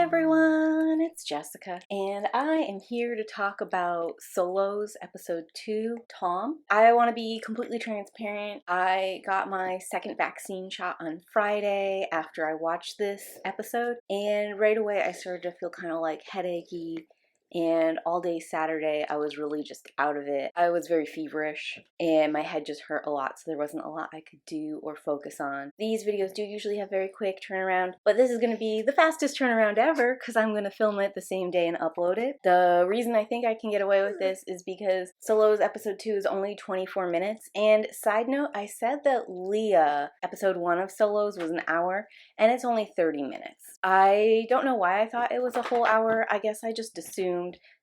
everyone, it's Jessica, and I am here to talk about Solo's episode 2, Tom. I want to be completely transparent. I got my second vaccine shot on Friday after I watched this episode, and right away I started to feel kind of like headachy. And all day Saturday, I was really just out of it. I was very feverish and my head just hurt a lot, so there wasn't a lot I could do or focus on. These videos do usually have very quick turnaround, but this is going to be the fastest turnaround ever because I'm going to film it the same day and upload it. The reason I think I can get away with this is because Solo's episode 2 is only 24 minutes. And side note, I said that Leah, episode 1 of Solo's, was an hour, and it's only 30 minutes. I don't know why I thought it was a whole hour. I guess I just assumed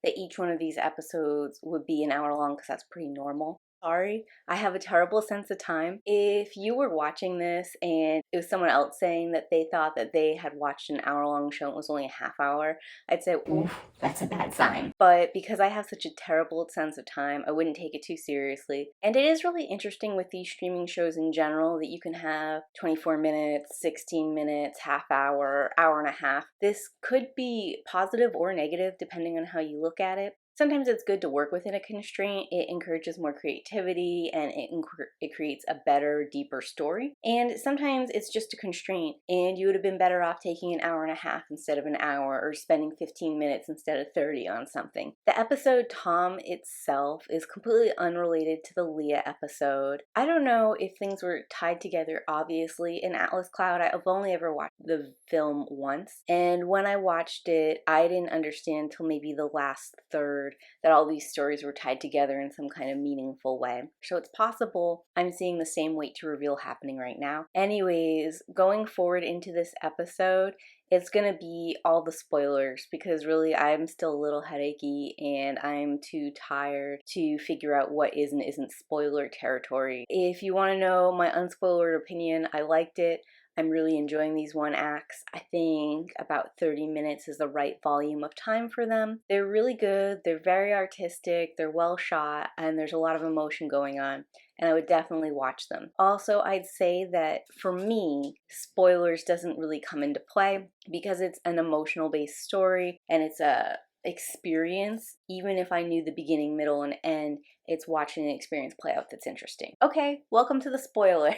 that each one of these episodes would be an hour long because that's pretty normal. Sorry, I have a terrible sense of time. If you were watching this and it was someone else saying that they thought that they had watched an hour-long show and it was only a half hour, I'd say, oof, that's a bad sign. But because I have such a terrible sense of time, I wouldn't take it too seriously. And it is really interesting with these streaming shows in general that you can have 24 minutes, 16 minutes, half hour, hour and a half. This could be positive or negative depending on how you look at it. Sometimes it's good to work within a constraint. It encourages more creativity and it creates a better, deeper story. And sometimes it's just a constraint and you would have been better off taking an hour and a half instead of an hour, or spending 15 minutes instead of 30 on something. The episode Tom itself is completely unrelated to the Leah episode. I don't know if things were tied together obviously. In Atlas Cloud, I've only ever watched the film once, and when I watched it, I didn't understand till maybe the last third that all these stories were tied together in some kind of meaningful way. So it's possible I'm seeing the same wait to reveal happening right now. Anyways, going forward into this episode, it's gonna be all the spoilers because really I'm still a little headachy and I'm too tired to figure out what is and isn't spoiler territory. If you want to know my unspoilered opinion, I liked it. I'm really enjoying these one acts. I think about 30 minutes is the right volume of time for them. They're really good, they're very artistic, they're well shot, and there's a lot of emotion going on, and I would definitely watch them. Also, I'd say that for me, spoilers doesn't really come into play because it's an emotional based story and it's a experience. Even if I knew the beginning, middle, and end, it's watching an experience play out that's interesting. Okay, welcome to the spoilers.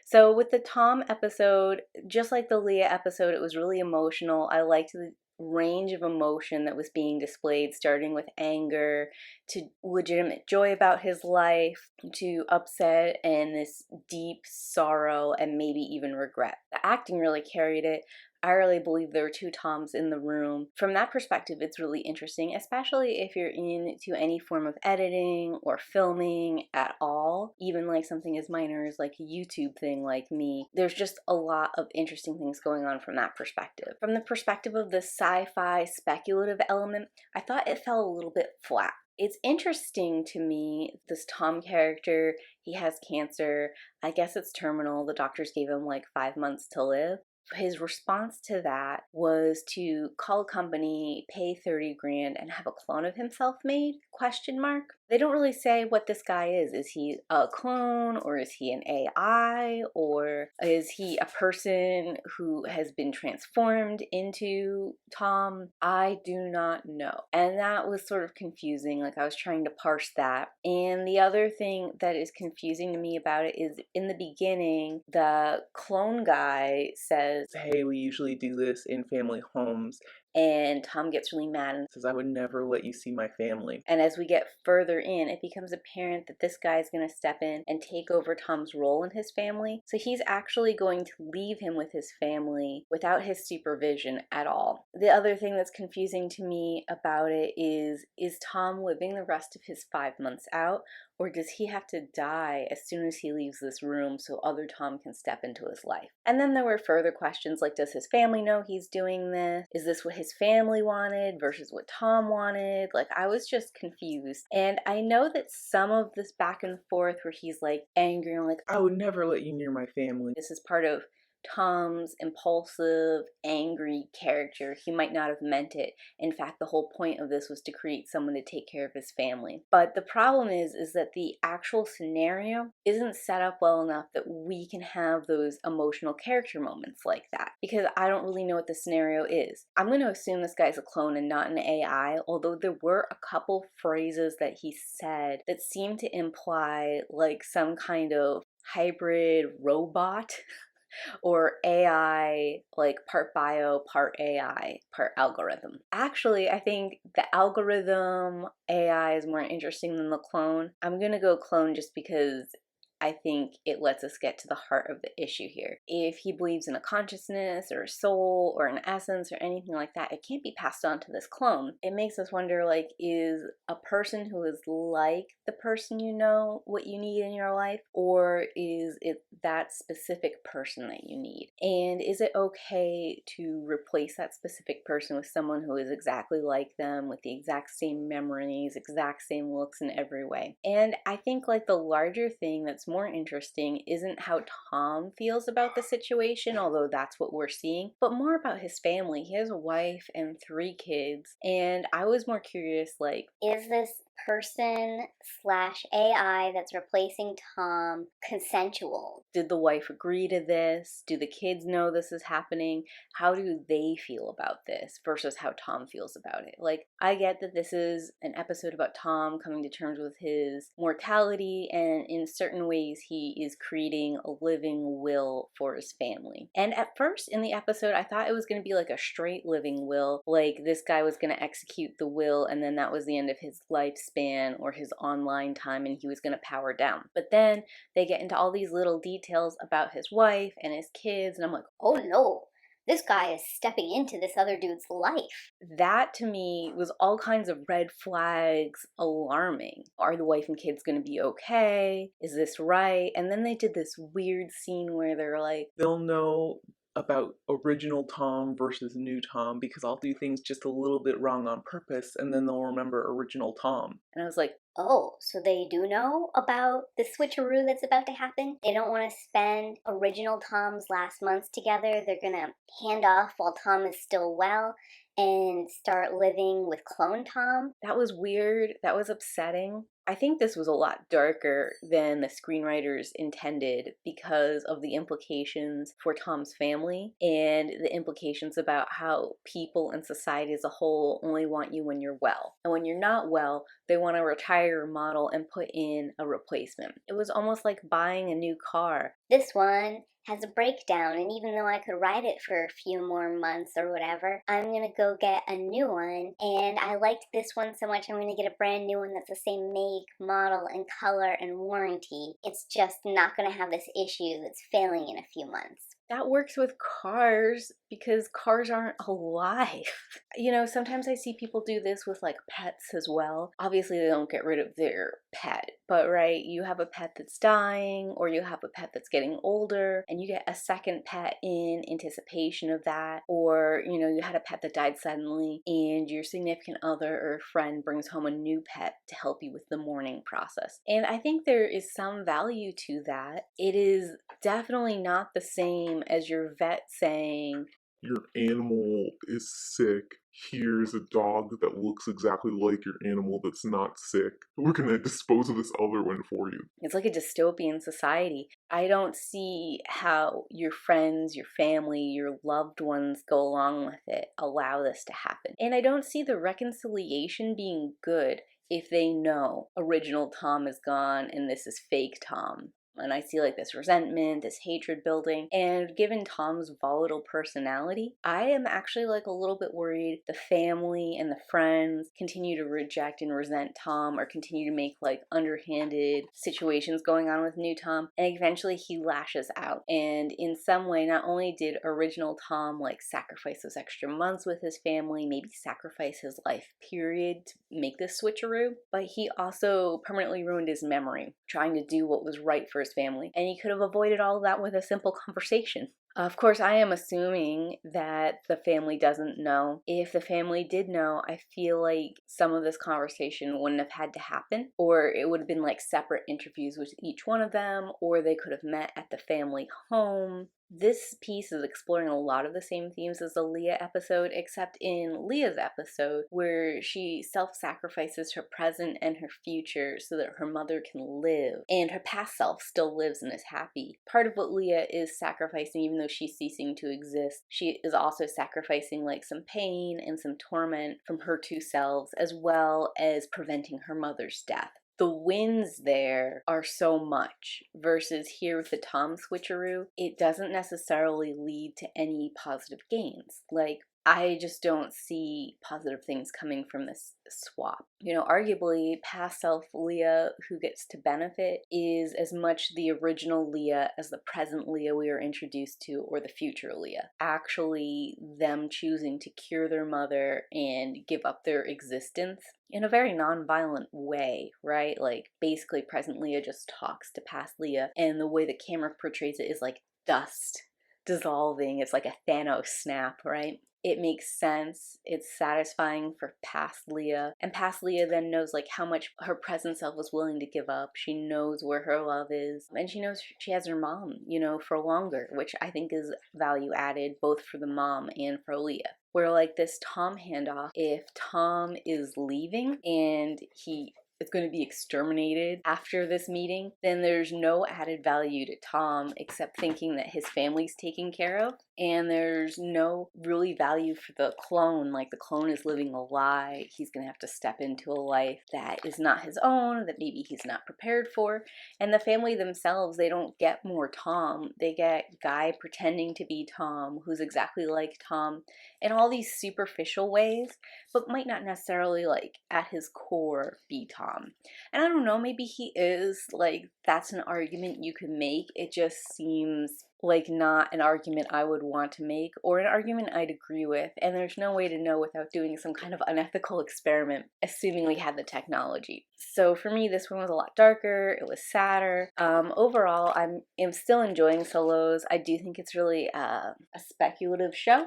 So with the Tom episode, just like the Leah episode, it was really emotional. I liked the range of emotion that was being displayed, starting with anger to legitimate joy about his life to upset and this deep sorrow and maybe even regret. The acting really carried it. I really believe there were two Toms in the room. From that perspective, it's really interesting, especially if you're into any form of editing or filming at all, even like something as minor as like a YouTube thing like me. There's just a lot of interesting things going on from that perspective. From the perspective of the sci-fi speculative element, I thought it fell a little bit flat. It's interesting to me, this Tom character, he has cancer. I guess it's terminal. The doctors gave him like 5 months to live. His response to that was to call a company, pay 30 grand, and have a clone of himself made, question mark. They don't really say what this guy is. Is he a clone, or is he an AI, or is he a person who has been transformed into Tom? I do not know. And that was sort of confusing. Like, I was trying to parse that. And the other thing that is confusing to me about it is in the beginning, the clone guy says, "Hey, we usually do this in family homes." And Tom gets really mad and says, "I would never let you see my family." And as we get further in, it becomes apparent that this guy is going to step in and take over Tom's role in his family. So he's actually going to leave him with his family without his supervision at all. The other thing that's confusing to me about it is Tom living the rest of his 5 months out? Or does he have to die as soon as he leaves this room so other Tom can step into his life? And then there were further questions like, does his family know he's doing this? Is this what his family wanted versus what Tom wanted? Like, I was just confused. And I know that some of this back and forth where he's like angry and like, "I would never let you near my family," this is part of Tom's impulsive, angry character. He might not have meant it. In fact, the whole point of this was to create someone to take care of his family. But the problem is that the actual scenario isn't set up well enough that we can have those emotional character moments like that, because I don't really know what the scenario is. I'm going to assume this guy's a clone and not an AI, although there were a couple phrases that he said that seemed to imply like some kind of hybrid robot or AI, like part bio, part AI, part algorithm. Actually, I think the algorithm AI is more interesting than the clone. I'm gonna go clone just because I think it lets us get to the heart of the issue here. If he believes in a consciousness or a soul or an essence or anything like that, it can't be passed on to this clone. It makes us wonder, like, is a person who is like the person you know what you need in your life, or is it that specific person that you need? And is it okay to replace that specific person with someone who is exactly like them, with the exact same memories, exact same looks in every way? And I think like the larger thing that's more interesting isn't how Tom feels about the situation, although that's what we're seeing, but more about his family. He has a wife and 3 kids, and I was more curious, like, is this person slash AI that's replacing Tom consensual? did the wife agree to this? Do the kids know this is happening? How do they feel about this versus how Tom feels about it? Like, I get that this is an episode about Tom coming to terms with his mortality, and in certain ways he is creating a living will for his family. And at first in the episode, I thought it was going to be like a straight living will, like this guy was going to execute the will and then that was the end of his lifespan or his online time and he was going to power down. But then they get into all these little details about his wife and his kids, and I'm like, Oh no, this guy is stepping into this other dude's life. that to me was all kinds of red flags, alarming. Are the wife and kids going to be okay? Is this right? And then they did this weird scene where they're like, They'll know about original Tom versus new Tom because I'll do things just a little bit wrong on purpose and then they'll remember original Tom. and I was like, Oh, so they do know about the switcheroo that's about to happen? They don't want to spend original Tom's last months together. They're going to hand off while Tom is still well and start living with clone Tom. that was weird. That was upsetting. I think this was a lot darker than the screenwriters intended because of the implications for Tom's family and the implications about how people and society as a whole only want you when you're well. And when you're not well, they want to retire your model and put in a replacement. It was almost like buying a new car. This one has a breakdown, and even though I could ride it for a few more months or whatever, I'm gonna go get a new one. And I liked this one so much, I'm gonna get a brand new one that's the same make, model, and color and warranty. It's just not gonna have this issue that's failing in a few months. That works with cars because cars aren't alive. You know, sometimes I see people do this with like pets as well. Obviously, they don't get rid of their pet, but right, you have a pet that's dying or you have a pet that's getting older and you get a second pet in anticipation of that. Or, you know, you had a pet that died suddenly and your significant other or friend brings home a new pet to help you with the mourning process. And I think there is some value to that. It is definitely not the same as your vet saying, your animal is sick. Here's a dog that looks exactly like your animal that's not sick. We're gonna dispose of this other one for you. it's like a dystopian society. I don't see how your friends, your family, your loved ones go along with it, allow this to happen. And I don't see the reconciliation being good if they know original Tom is gone and this is fake Tom. And I see like this resentment, this hatred building. And given Tom's volatile personality, I am actually like a little bit worried the family and the friends continue to reject and resent Tom or continue to make like underhanded situations going on with new Tom. And eventually he lashes out. And in some way, not only did original Tom like sacrifice those extra months with his family, maybe sacrifice his life period to make this switcheroo, but he also permanently ruined his memory trying to do what was right for his family, and he could have avoided all of that with a simple conversation. Of course, I am assuming that the family doesn't know. If the family did know, I feel like some of this conversation wouldn't have had to happen, or it would have been like separate interviews with each one of them, or they could have met at the family home. This piece is exploring a lot of the same themes as the Leah episode, except in Leah's episode, where she self-sacrifices her present and her future so that her mother can live, and her past self still lives and is happy. Part of what Leah is sacrificing, even though she's ceasing to exist, she is also sacrificing like some pain and some torment from her two selves, as well as preventing her mother's death. The wins there are so much, versus here with the Tom switcheroo, it doesn't necessarily lead to any positive gains. Like, I just don't see positive things coming from this swap. You know, arguably, past self Leah who gets to benefit is as much the original Leah as the present Leah we are introduced to, or the future Leah. Actually, them choosing to cure their mother and give up their existence in a very non-violent way, right? Like, basically, present Leah just talks to past Leah, and the way the camera portrays it is like dust dissolving. It's like a Thanos snap, right? It makes sense. It's satisfying for past Leah. And past Leah then knows like how much her present self was willing to give up. She knows where her love is. And she knows she has her mom, you know, for longer, which I think is value added both for the mom and for Leah. Where like this Tom handoff, if Tom is leaving and he is going to be exterminated after this meeting, then there's no added value to Tom except thinking that his family's taken care of. And there's no really value for the clone. Like, the clone is living a lie. He's going to have to step into a life that is not his own, that maybe he's not prepared for. And the family themselves, they don't get more Tom. They get Guy pretending to be Tom, who's exactly like Tom, in all these superficial ways, but might not necessarily, like, at his core be Tom. And I don't know, maybe he is. Like, that's an argument you can make. It just seems like not an argument I would want to make, or an argument I'd agree with, and there's no way to know without doing some kind of unethical experiment, assuming we had the technology. So for me, this one was a lot darker, it was sadder. Overall, I'm still enjoying Solos. I do think it's really a speculative show,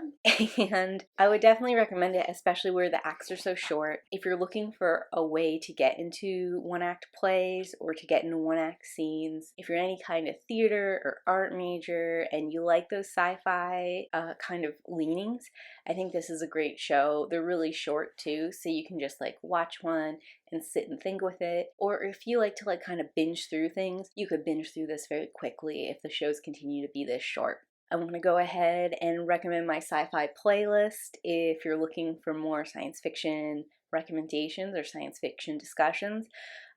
and I would definitely recommend it, especially where the acts are so short. If you're looking for a way to get into one-act plays, or to get into one-act scenes, if you're any kind of theater or art major, and you like those sci-fi kind of leanings, I think this is a great show. They're really short too, so you can just like watch one and sit and think with it. Or if you like to like kind of binge through things, you could binge through this very quickly if the shows continue to be this short. I want to go ahead and recommend my sci-fi playlist if you're looking for more science fiction recommendations or science fiction discussions.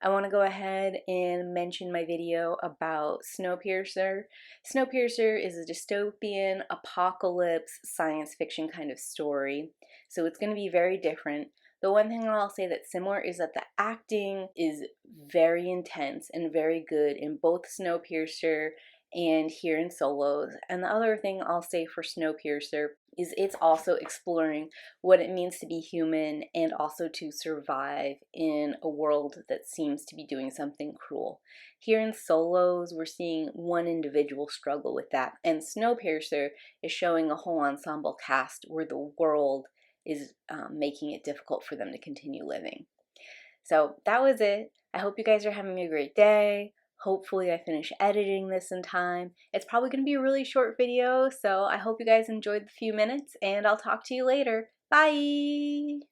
I want to go ahead and mention my video about Snowpiercer. Snowpiercer is a dystopian apocalypse science fiction kind of story, so it's going to be very different. The one thing I'll say that's similar is that the acting is very intense and very good in both Snowpiercer and here in Solos. And the other thing I'll say for Snowpiercer is it's also exploring what it means to be human and also to survive in a world that seems to be doing something cruel. Here in Solos, we're seeing one individual struggle with that, and Snowpiercer is showing a whole ensemble cast where the world is making it difficult for them to continue living. So that was it. I hope you guys are having a great day. Hopefully I finish editing this in time. It's probably going to be a really short video, so I hope you guys enjoyed the few minutes, and I'll talk to you later. Bye!